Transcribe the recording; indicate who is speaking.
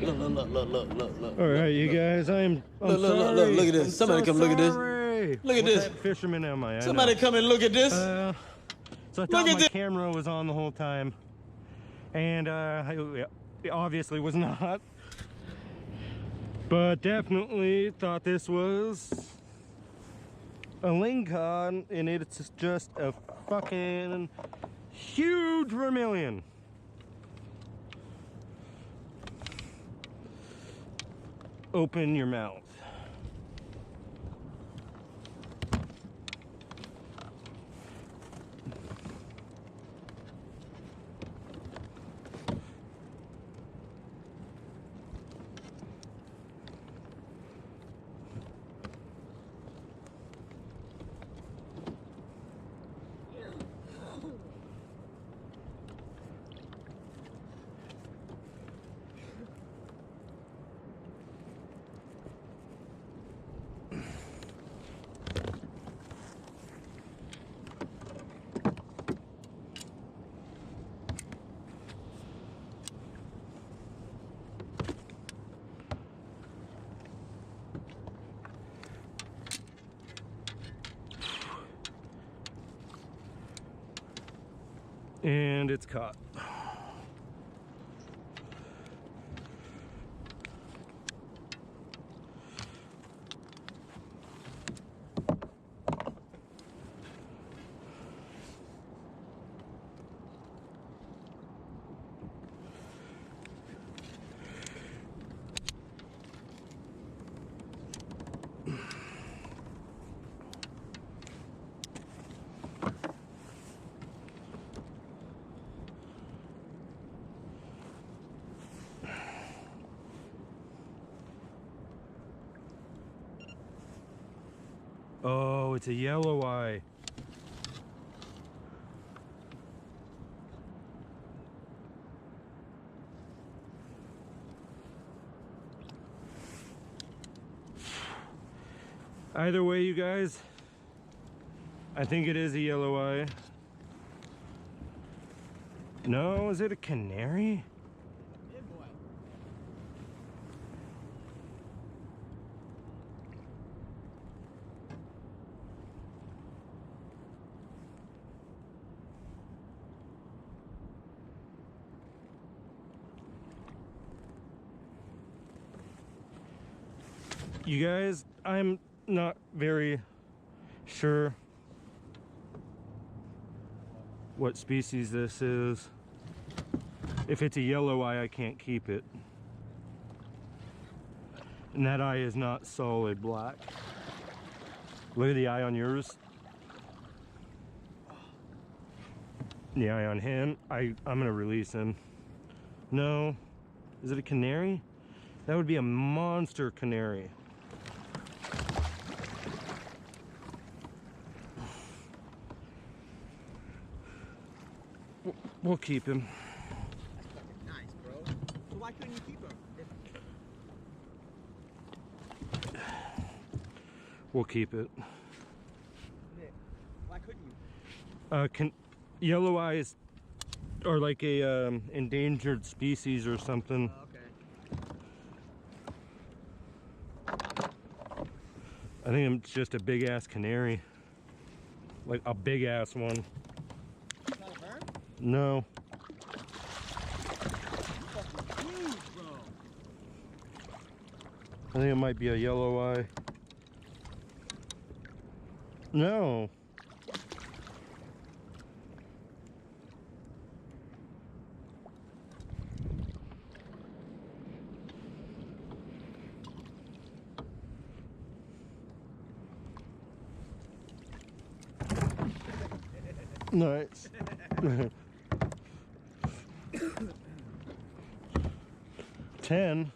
Speaker 1: Look, look, look, look, look, look, look.
Speaker 2: All right, you guys, I'm
Speaker 1: look, look,
Speaker 2: sorry.
Speaker 1: look, look at this.
Speaker 2: I'm
Speaker 1: Somebody
Speaker 2: so
Speaker 1: come look at this.
Speaker 2: sorry.
Speaker 1: Look at
Speaker 2: What
Speaker 1: this.
Speaker 2: type of fisherman am I?
Speaker 1: Somebody come and look at this.
Speaker 2: So I thought my camera was on the whole time, and it obviously was not. But definitely thought this was a lingcod, and it's just a fucking huge vermilion. Open your mouth. And it's caught. Oh, it's a yellow eye. Either way, you guys, I think it is a yellow eye. No, is it a canary? You guys, I'm not very sure what species this is. If it's a yellow eye, I can't keep it. And that eye is not solid black. Look at the eye on yours. The eye on him. I'm gonna release him. No. Is it a canary? That would be a monster canary. We'll keep him.
Speaker 3: That's fucking nice, bro. So why couldn't you keep him?
Speaker 2: We'll keep it.
Speaker 3: Nick, why couldn't you?
Speaker 2: Yellow eyes are like a endangered species or something.
Speaker 3: Okay.
Speaker 2: I think it's just a big ass canary. Like a big ass one.
Speaker 3: It's not a bird?
Speaker 2: No.
Speaker 3: Fucking huge, bro.
Speaker 2: I think it might be a yellow eye. No. Nice. 10.